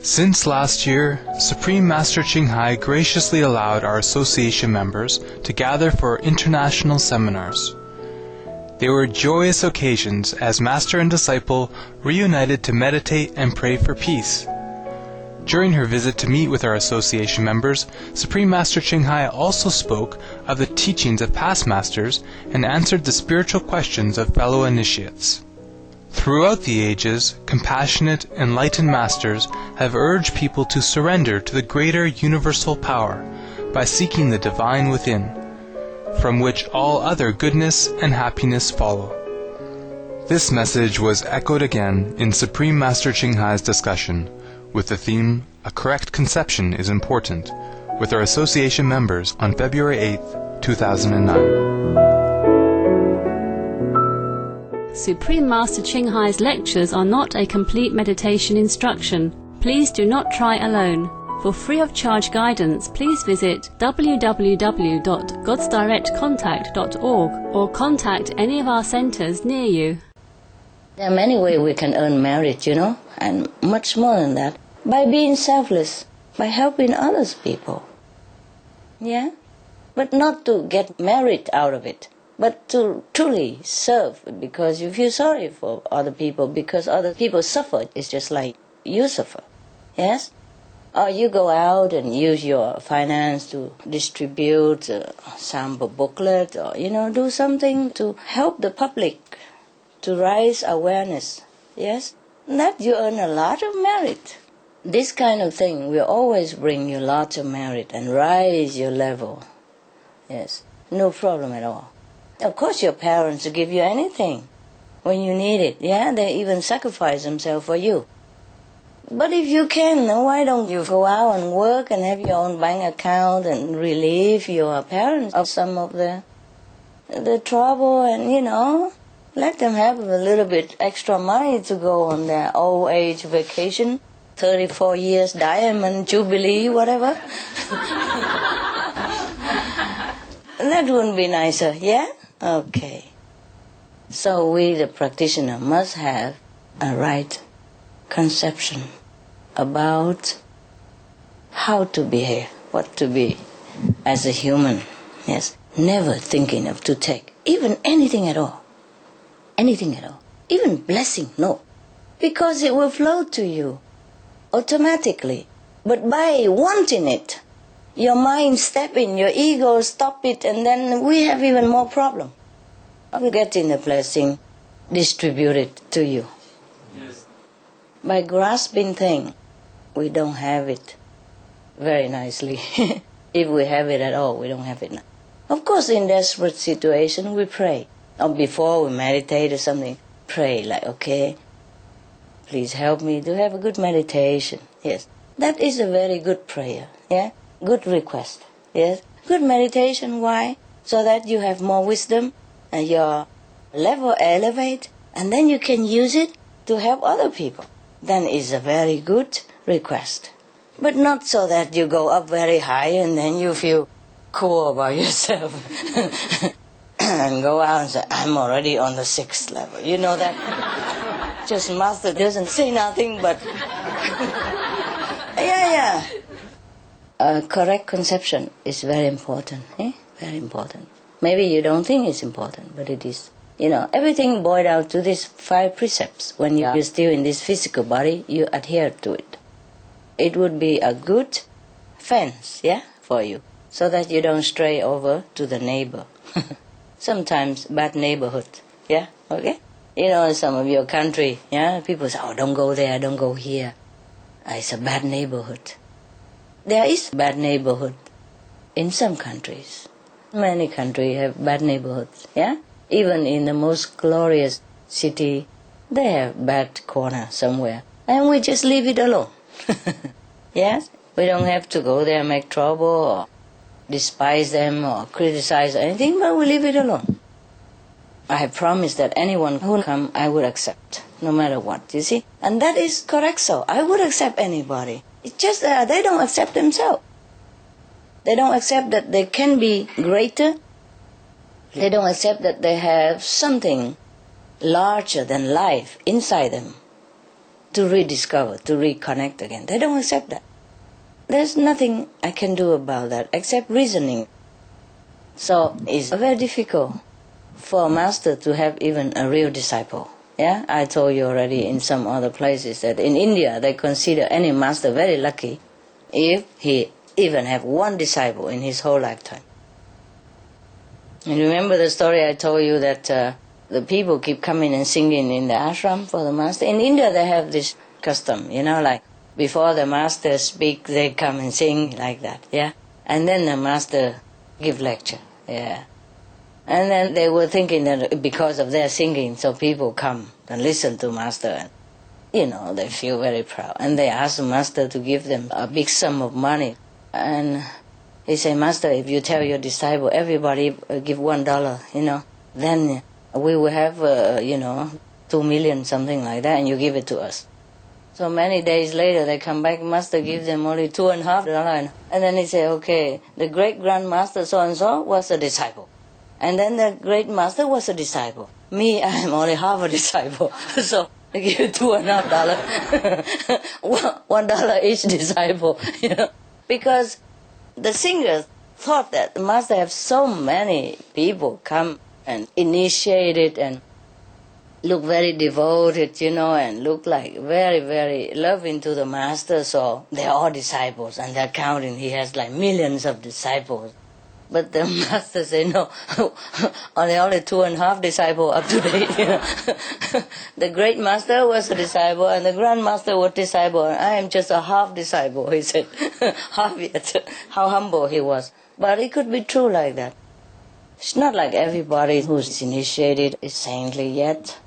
Since last year, Supreme Master Ching Hai graciously allowed our association members to gather for international seminars. They were joyous occasions as master and disciple reunited to meditate and pray for peace. During her visit to meet with our association members, Supreme Master Ching Hai also spoke of the teachings of past masters and answered the spiritual questions of fellow initiates. Throughout the ages, compassionate, enlightened masters have urged people to surrender to the greater universal power by seeking the divine within, from which all other goodness and happiness follow. This message was echoed again in Supreme Master Ching Hai's discussion, with the theme, A Correct Conception is Important, with our association members on February 8, 2009. Supreme Master Ching Hai's lectures are not a complete meditation instruction. Please do not try alone. For free of charge guidance, please visit www.godsdirectcontact.org or contact any of our centers near you. There are many ways we can earn merit, and much more than that. By being selfless, by helping others people. Yeah? But not to get merit out of it, but to truly serve because you feel sorry for other people because other people suffer. It's just like you suffer. Yes? Or you go out and use your finance to distribute a sample booklet or, do something to help the public to raise awareness. Yes? And that you earn a lot of merit. This kind of thing will always bring you lots of merit and raise your level. Yes? No problem at all. Of course your parents will give you anything when you need it. Yeah? They even sacrifice themselves for you. But if you can, why don't you go out and work and have your own bank account and relieve your parents of some of the trouble and, let them have a little bit extra money to go on their old age vacation, 34 years, diamond, jubilee, whatever. That wouldn't be nicer, yeah? Okay. So we, the practitioner, must have a right conception about how to behave, what to be as a human. Yes, never thinking of to take even anything at all. Anything at all. Even blessing, no. Because it will flow to you automatically. But by wanting it, your mind step in, your ego stop it, and then we have even more problem of getting the blessing distributed to you. Yes. By grasping thing, we don't have it very nicely. If we have it at all, we don't have it now. Of course, in desperate situation, we pray. Or before we meditate or something, pray like, okay, please help me to have a good meditation. Yes, that is a very good prayer. Yeah, good request. Yes, good meditation. Why? So that you have more wisdom and your level elevate, and then you can use it to help other people. Then it's a very good request. But not so that you go up very high and then you feel cool about yourself and go out and say, I'm already on the 6th level. You know that? Just master doesn't say nothing but yeah. A correct conception is very important. Very important. Maybe you don't think it's important, but it is. Everything boiled down to these 5 precepts. When you're still in this physical body, you adhere to it. It would be a good fence, for you, so that you don't stray over to the neighbor. Sometimes bad neighborhood, okay? In some of your country, people say, oh, don't go there, don't go here. It's a bad neighborhood. There is bad neighborhood in some countries. Many countries have bad neighborhoods, Even in the most glorious city, they have bad corner somewhere. And we just leave it alone. Yes? We don't have to go there and make trouble or despise them or criticize or anything, but we leave it alone. I have promised that anyone who will come, I would accept, no matter what, you see? And that is correct so. I would accept anybody. It's just that they don't accept themselves. They don't accept that they can be greater. They don't accept that they have something larger than life inside them. to rediscover, to reconnect again. They don't accept that. There's nothing I can do about that except reasoning. So it's very difficult for a master to have even a real disciple. Yeah, I told you already in some other places that in India they consider any master very lucky if he even have one disciple in his whole lifetime. And remember the story I told you that the people keep coming and singing in the ashram for the master? In India they have this custom, like before the master speak, they come and sing like that, yeah? And then the master give lecture, yeah. And then they were thinking that because of their singing, so people come and listen to master. And, they feel very proud. And they ask the master to give them a big sum of money. And he say, Master, if you tell your disciple, everybody give $1, then we will have, 2 million, something like that, and you give it to us. So many days later, they come back, Master gives them only $2.50. And then he say, okay, the great grandmaster so-and-so was a disciple. And then the great master was a disciple. Me, I am only half a disciple. So they give $2.50. $1 each disciple, Because the singers thought that the master have so many people come and initiate it and look very devoted, and look like very, very loving to the master. So they're all disciples, and they're counting. He has like millions of disciples. But the master said, no, only 2.5 disciples up to date. The great master was a disciple, and the grandmaster was a disciple, and I am just a half disciple, he said. Half yet. How humble he was. But it could be true like that. It's not like everybody who's initiated is saintly yet.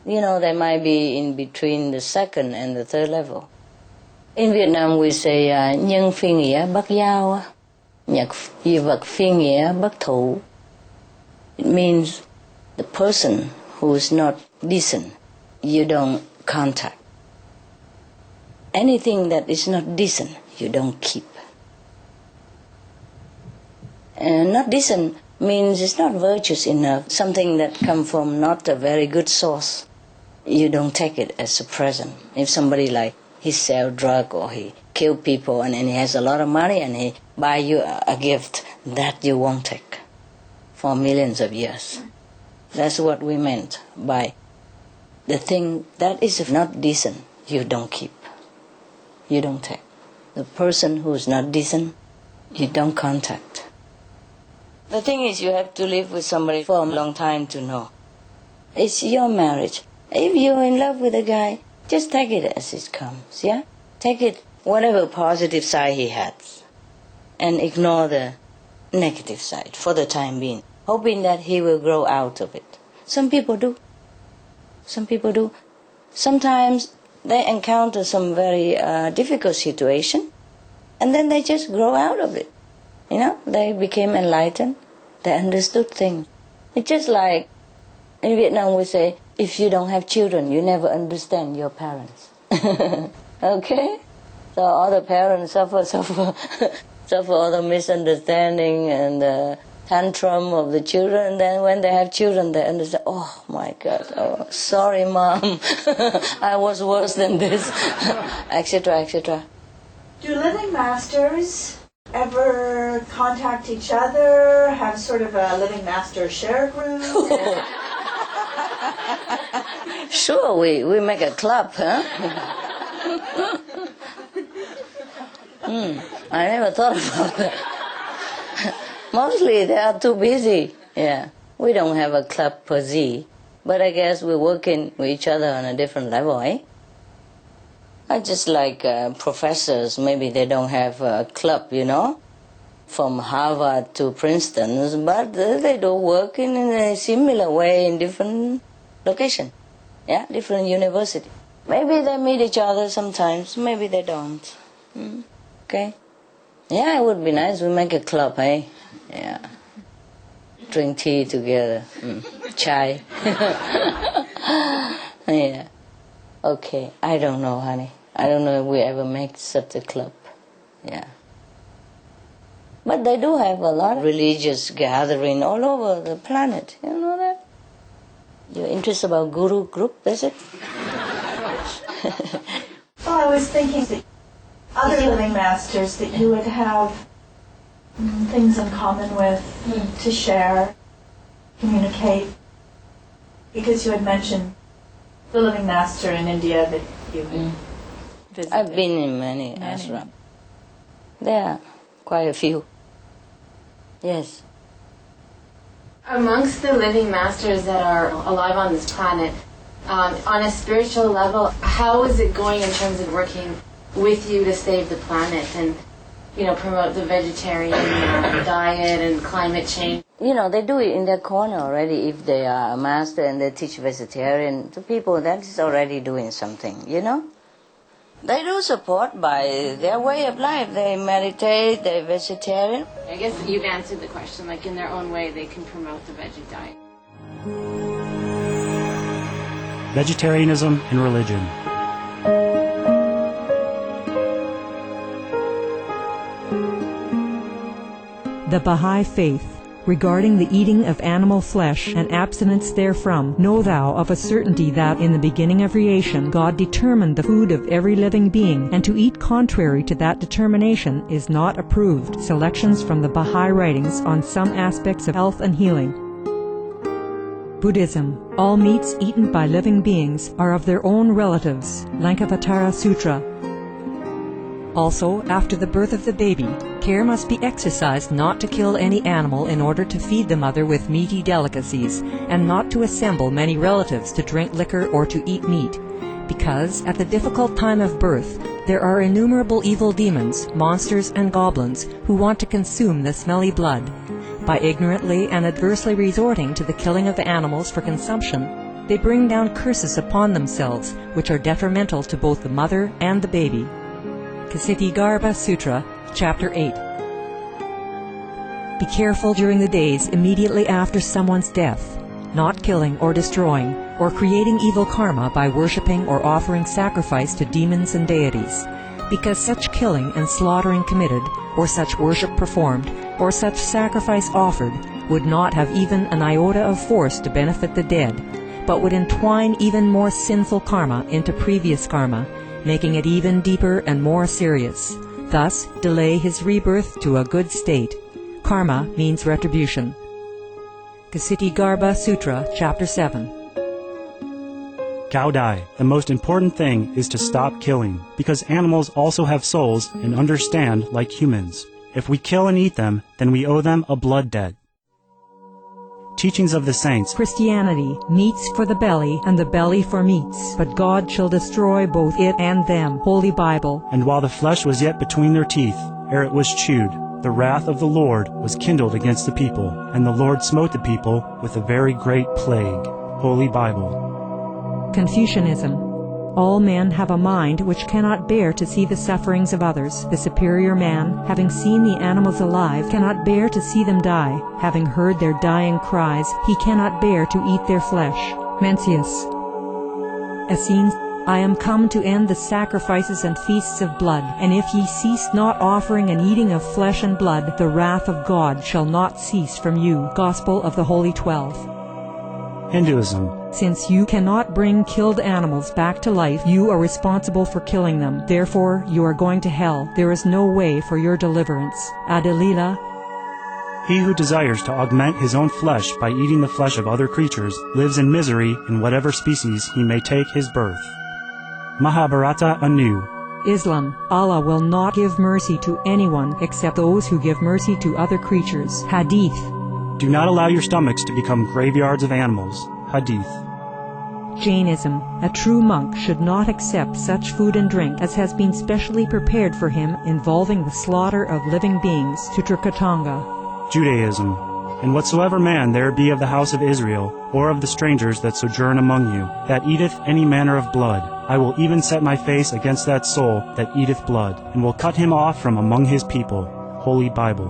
They might be in between the second and the third level. In Vietnam we say, nhân phi nghĩa bất giao. Nhật di vật phi nghĩa bất thủ. It means the person who is not decent, you don't contact. Anything that is not decent, you don't keep. And not decent means it's not virtuous enough, something that comes from not a very good source. You don't take it as a present. If somebody he sell drug or he kill people and he has a lot of money and he buy you a gift, that you won't take for millions of years. That's what we meant by the thing that is not decent, you don't keep. You don't take. The person who is not decent, you don't contact. The thing is, you have to live with somebody for a long time to know. It's your marriage. If you're in love with a guy, just take it as it comes, yeah? Take it, whatever positive side he has, and ignore the negative side for the time being, hoping that he will grow out of it. Some people do. Some people do. Sometimes they encounter some very difficult situation, and then they just grow out of it. They became enlightened. They understood things. It's just like in Vietnam we say, if you don't have children, you never understand your parents. Okay? So all the parents suffer all the misunderstanding and the tantrum of the children. And then when they have children, they understand, oh my God, oh, sorry mom, I was worse than this, etc., etc. Do living masters ever contact each other, have sort of a living master share group? Sure, we make a club, huh? I never thought about that. Mostly they are too busy. Yeah, we don't have a club per se, but I guess we're working with each other on a different level, eh? I just like professors, maybe they don't have a club, from Harvard to Princeton, but they do work in a similar way in different locations, yeah, different university. Maybe they meet each other sometimes, maybe they don't. Okay? Yeah, it would be nice, we make a club, eh? Yeah. Drink tea together, chai. Yeah. Okay, I don't know, honey. I don't know if we ever make such a club. Yeah. But they do have a lot of religious gathering all over the planet. You know that? You're interested about Guru group, is it? Well, I was thinking that other living masters that you would have things in common with, to share, communicate, because you had mentioned the living master in India that you had visited. I've been in many ashrams. There are quite a few. Yes. Amongst the living masters that are alive on this planet, on a spiritual level, how is it going in terms of working with you to save the planet and, promote the vegetarian diet and climate change? They do it in their corner already. If they are a master and they teach vegetarian to people, that is already doing something, They do support by their way of life. They meditate, they're vegetarian. I guess you've answered the question, like in their own way they can promote the veggie diet. Vegetarianism and religion. The Baha'i Faith. Regarding the eating of animal flesh and abstinence therefrom, know thou of a certainty that in the beginning of creation God determined the food of every living being, and to eat contrary to that determination is not approved. Selections from the Baha'i writings on some aspects of health and healing. Buddhism. All meats eaten by living beings are of their own relatives. Lankavatara Sutra. Also, after the birth of the baby, care must be exercised not to kill any animal in order to feed the mother with meaty delicacies, and not to assemble many relatives to drink liquor or to eat meat, because at the difficult time of birth there are innumerable evil demons, monsters and goblins who want to consume the smelly blood. By ignorantly and adversely resorting to the killing of the animals for consumption, they bring down curses upon themselves, which are detrimental to both the mother and the baby. Ksitigarbha Sutra, Chapter 8. Be careful during the days immediately after someone's death, not killing or destroying, or creating evil karma by worshipping or offering sacrifice to demons and deities, because such killing and slaughtering committed, or such worship performed, or such sacrifice offered, would not have even an iota of force to benefit the dead, but would entwine even more sinful karma into previous karma, making it even deeper and more serious, thus delay his rebirth to a good state. Karma means retribution. Ksitigarbha Sutra, Chapter 7. Gao Dai, the most important thing is to stop killing, because animals also have souls and understand like humans. If we kill and eat them, then we owe them a blood debt. Teachings of the Saints. Christianity, meats for the belly, and the belly for meats, but God shall destroy both it and them. Holy Bible. And while the flesh was yet between their teeth, ere it was chewed, the wrath of the Lord was kindled against the people, and the Lord smote the people with a very great plague. Holy Bible. Confucianism. All men have a mind which cannot bear to see the sufferings of others. The superior man, having seen the animals alive, cannot bear to see them die. Having heard their dying cries, he cannot bear to eat their flesh. Mencius. Essenes. I am come to end the sacrifices and feasts of blood, and if ye cease not offering and eating of flesh and blood, the wrath of God shall not cease from you. Gospel of the Holy 12. Hinduism. Since you cannot bring killed animals back to life, you are responsible for killing them. Therefore, you are going to hell. There is no way for your deliverance. Adilila. He who desires to augment his own flesh by eating the flesh of other creatures lives in misery in whatever species he may take his birth. Mahabharata anew. Islam. Allah will not give mercy to anyone except those who give mercy to other creatures. Hadith. Do not allow your stomachs to become graveyards of animals. Hadith. Jainism. A true monk should not accept such food and drink as has been specially prepared for him involving the slaughter of living beings. Sutrakatanga. Judaism. And whatsoever man there be of the house of Israel, or of the strangers that sojourn among you, that eateth any manner of blood, I will even set my face against that soul that eateth blood, and will cut him off from among his people. Holy Bible.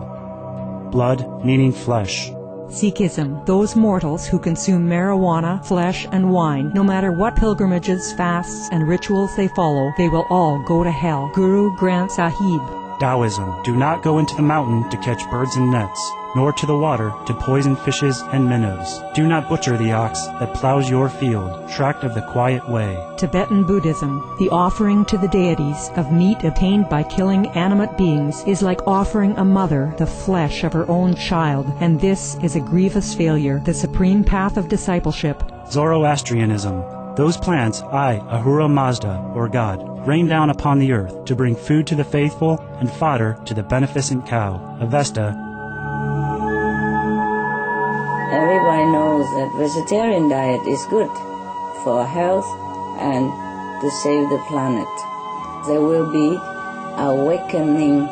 Blood meaning flesh. Sikhism. Those mortals who consume marijuana, flesh, and wine, no matter what pilgrimages, fasts, and rituals they follow, they will all go to hell. Guru Granth Sahib. Taoism. Do not go into the mountain to catch birds and nets. nor to the water to poison fishes and minnows. Do not butcher the ox that plows your field, tract of the quiet way. Tibetan Buddhism, the offering to the deities of meat obtained by killing animate beings is like offering a mother the flesh of her own child, and this is a grievous failure, the supreme path of discipleship. Zoroastrianism. Those plants I, Ahura Mazda, or God, rain down upon the earth to bring food to the faithful and fodder to the beneficent cow. Avesta. Everybody knows that vegetarian diet is good for health and to save the planet. They will be awakening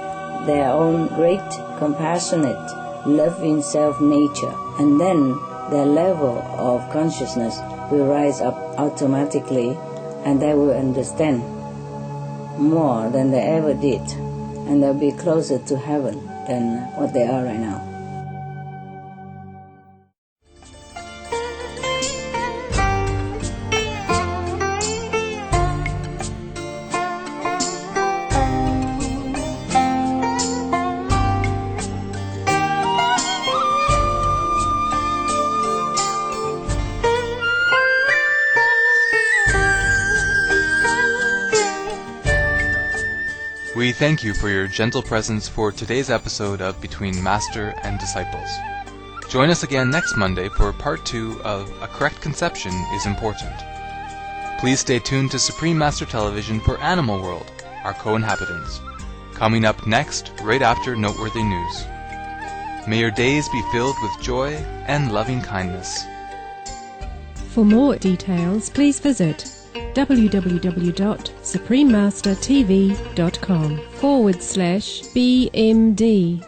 their own great, compassionate, loving self-nature, and then their level of consciousness will rise up automatically, and they will understand more than they ever did, and they'll be closer to heaven than what they are right now. We thank you for your gentle presence for today's episode of Between Master and Disciples. Join us again next Monday for part 2 of A Correct Conception is Important. Please stay tuned to Supreme Master Television for Animal World, our co-inhabitants, coming up next right after Noteworthy News. May your days be filled with joy and loving kindness. For more details, please visit www.suprememastertv.com/BMD